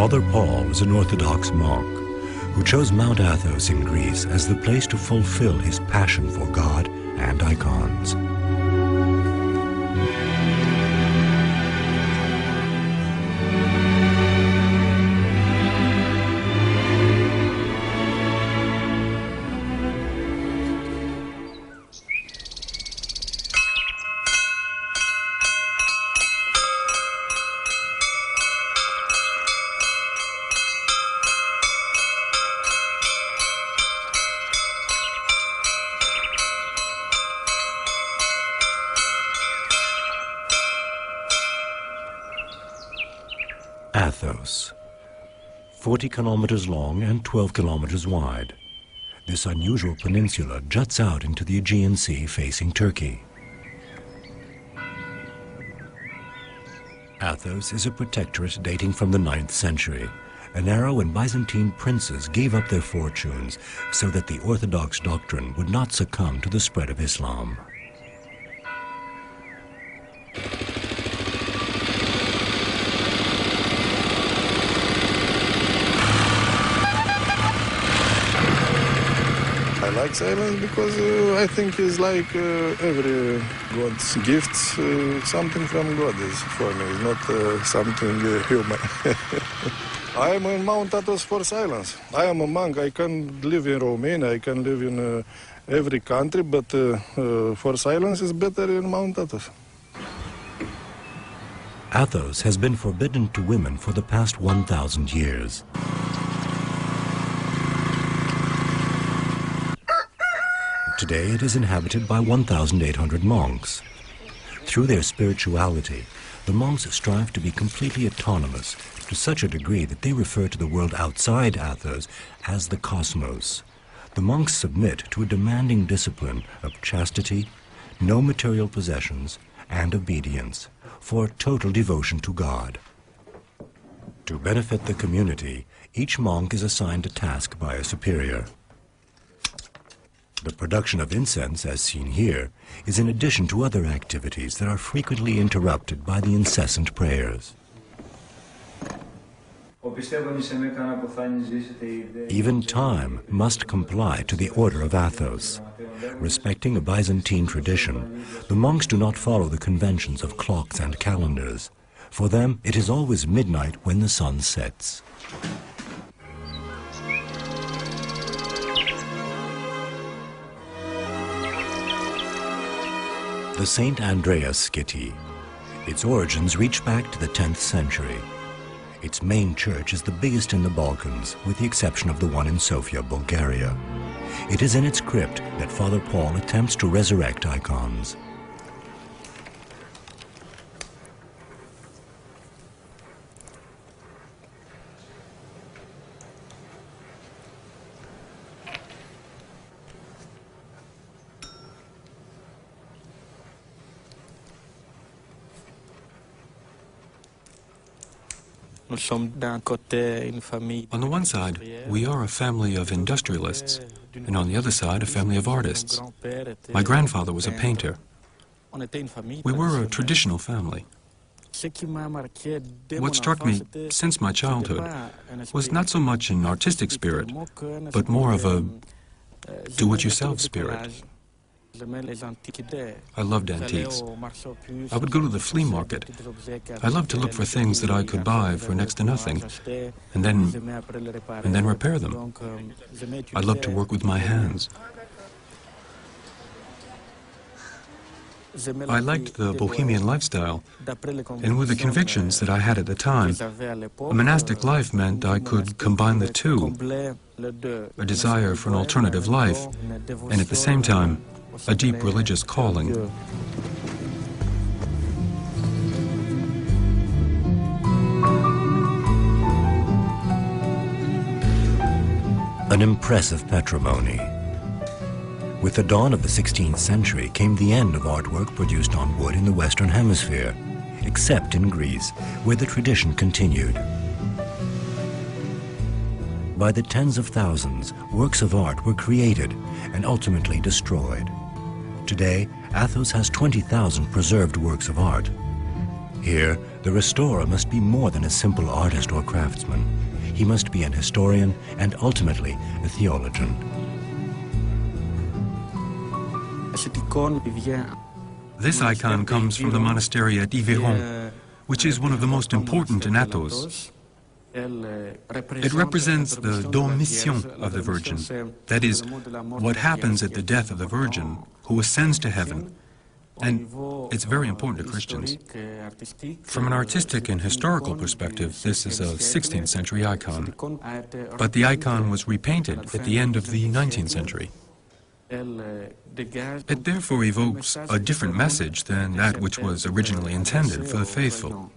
Father Paul is an Orthodox monk who chose Mount Athos in Greece as the place to fulfill his passion for God and icons. Athos, 40 kilometers long and 12 kilometers wide. This unusual peninsula juts out into the Aegean Sea facing Turkey. Athos is a protectorate dating from the 9th century, an era when Byzantine princes gave up their fortunes so that the Orthodox doctrine would not succumb to the spread of Islam. I like silence because I think it's like every God's gift, something from God is for me, it's not something human. I am in Mount Athos for silence. I am a monk, I can live in Romania, I can live in every country, but for silence is better in Mount Athos. Athos has been forbidden to women for the past 1,000 years. Today it is inhabited by 1,800 monks. Through their spirituality, the monks strive to be completely autonomous to such a degree that they refer to the world outside Athos as the cosmos. The monks submit to a demanding discipline of chastity, no material possessions, and obedience for total devotion to God. To benefit the community, each monk is assigned a task by a superior. The production of incense, as seen here, is in addition to other activities that are frequently interrupted by the incessant prayers. Even time must comply to the order of Athos. Respecting a Byzantine tradition, the monks do not follow the conventions of clocks and calendars. For them, it is always midnight when the sun sets. The St. Andreas Skitty. Its origins reach back to the 10th century. Its main church is the biggest in the Balkans, with the exception of the one in Sofia, Bulgaria. It is in its crypt that Father Paul attempts to resurrect icons. On the one side, we are a family of industrialists, and on the other side, a family of artists. My grandfather was a painter. We were a traditional family. What struck me since my childhood was not so much an artistic spirit, but more of a do-it-yourself spirit. I loved antiques. I would go to the flea market. I loved to look for things that I could buy for next to nothing, and then repair them. I loved to work with my hands. I liked the bohemian lifestyle, and with the convictions that I had at the time, a monastic life meant I could combine the two, a desire for an alternative life, and at the same time, a deep religious calling. An impressive patrimony. With the dawn of the 16th century came the end of artwork produced on wood in the Western Hemisphere, except in Greece, where the tradition continued. By the tens of thousands, works of art were created and ultimately destroyed. Today, Athos has 20,000 preserved works of art. Here, the restorer must be more than a simple artist or craftsman. He must be an historian and ultimately a theologian. This icon comes from the monastery at Yveron, which is one of the most important in Athos. It represents the don mission of the Virgin, that is, what happens at the death of the Virgin, who ascends to heaven. And it's very important to Christians. From an artistic and historical perspective, this is a 16th century icon. But the icon was repainted at the end of the 19th century. It therefore evokes a different message than that which was originally intended for the faithful.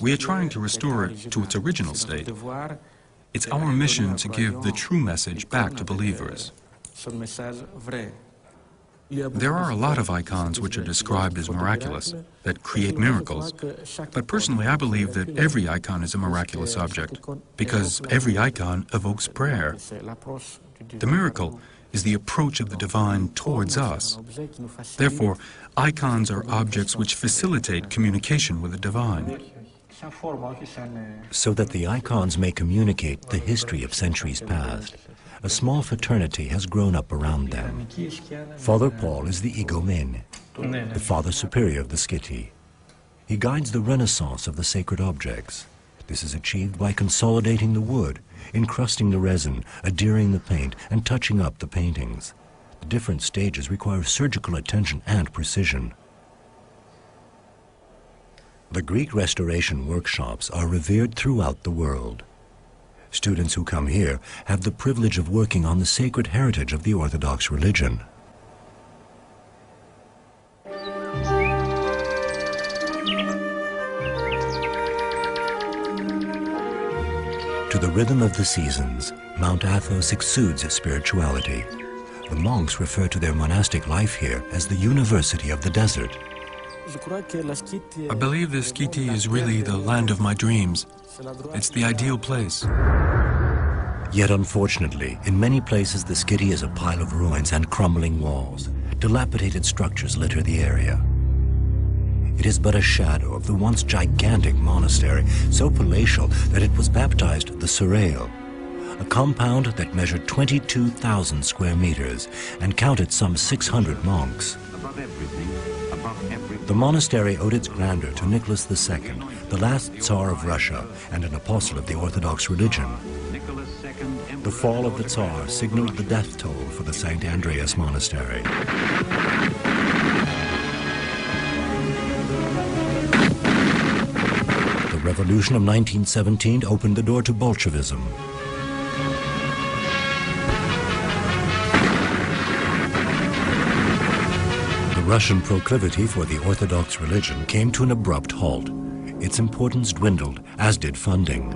We are trying to restore it to its original state. It's our mission to give the true message back to believers. There are a lot of icons which are described as miraculous, that create miracles. But personally, I believe that every icon is a miraculous object, because every icon evokes prayer. The miracle is the approach of the divine towards us. Therefore, icons are objects which facilitate communication with the divine. So that the icons may communicate the history of centuries past, a small fraternity has grown up around them. Father Paul is the igumene, the Father Superior of the Skiti. He guides the renaissance of the sacred objects. This is achieved by consolidating the wood, encrusting the resin, adhering the paint, and touching up the paintings. The different stages require surgical attention and precision. The Greek restoration workshops are revered throughout the world. Students who come here have the privilege of working on the sacred heritage of the Orthodox religion. To the rhythm of the seasons, Mount Athos exudes spirituality. The monks refer to their monastic life here as the University of the Desert. I believe the Skiti is really the land of my dreams. It's the ideal place. Yet unfortunately, in many places the Skiti is a pile of ruins and crumbling walls. Dilapidated structures litter the area. It is but a shadow of the once gigantic monastery, so palatial that it was baptized the Serail, a compound that measured 22,000 square meters and counted some 600 monks. The monastery owed its grandeur to Nicholas II, the last Tsar of Russia and an apostle of the Orthodox religion. The fall of the Tsar signaled the death toll for the St. Andreas Monastery. The revolution of 1917 opened the door to Bolshevism. The Russian proclivity for the Orthodox religion came to an abrupt halt. Its importance dwindled, as did funding.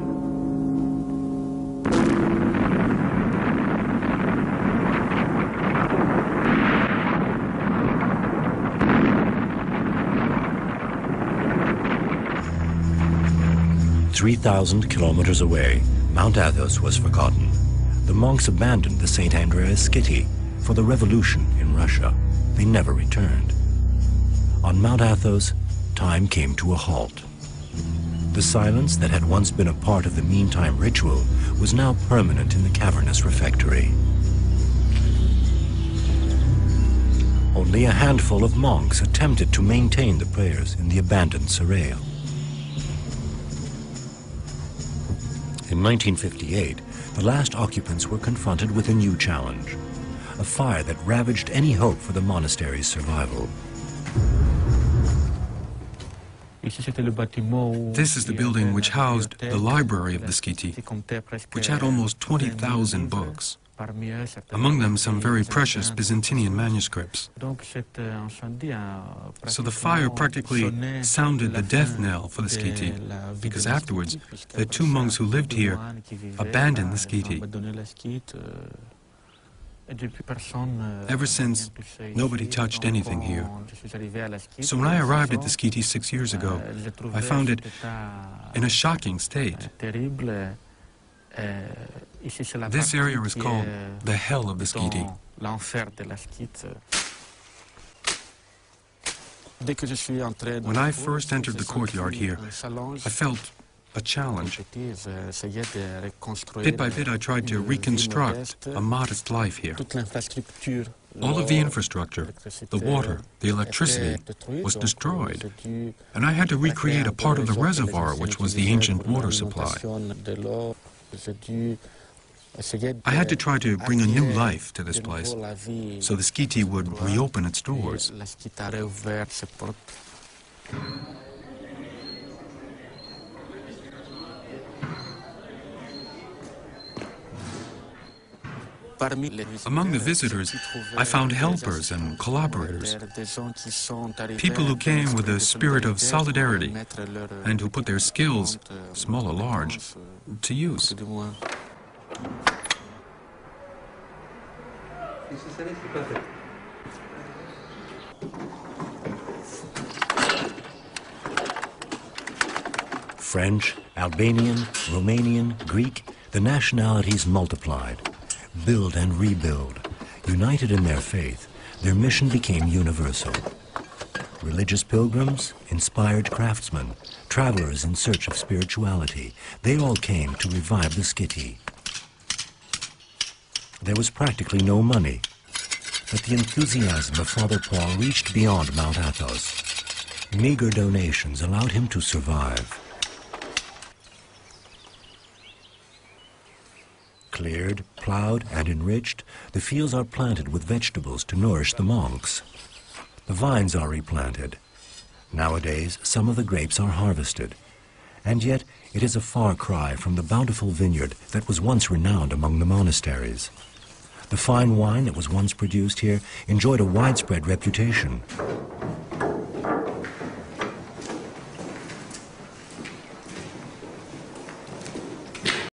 "3,000 kilometers away, Mount Athos was forgotten. The monks abandoned the St. Andreas Skiti for the revolution in Russia. They never returned. On Mount Athos, time came to a halt. The silence that had once been a part of the meantime ritual was now permanent in the cavernous refectory. Only a handful of monks attempted to maintain the prayers in the abandoned Serail. In 1958, the last occupants were confronted with a new challenge, a fire that ravaged any hope for the monastery's survival. This is the building which housed the library of the Skiti, which had almost 20,000 books, among them some very precious Byzantine manuscripts. So the fire practically sounded the death knell for the Skiti, because afterwards the two monks who lived here abandoned the Skiti. Ever since, nobody touched anything here. So when I arrived at the Skiti 6 years ago, I found it in a shocking state. This area is called the Hell of the Skiti. When I first entered the courtyard here, I felt a challenge. Bit by bit, I tried to reconstruct a modest life here. All of the infrastructure, the water, the electricity, was destroyed, and I had to recreate a part of the reservoir, which was the ancient water supply. I had to try to bring a new life to this place, so the skiti would reopen its doors. Among the visitors, I found helpers and collaborators, people who came with a spirit of solidarity and who put their skills, small or large, to use. French, Albanian, Romanian, Greek, the nationalities multiplied. Build and rebuild. United in their faith, their mission became universal. Religious pilgrims, inspired craftsmen, travelers in search of spirituality, they all came to revive the skiti. There was practically no money, but the enthusiasm of Father Paul reached beyond Mount Athos. Meager donations allowed him to survive. Cleared, plowed, and enriched, the fields are planted with vegetables to nourish the monks. The vines are replanted. Nowadays, some of the grapes are harvested. And yet, it is a far cry from the bountiful vineyard that was once renowned among the monasteries. The fine wine that was once produced here enjoyed a widespread reputation.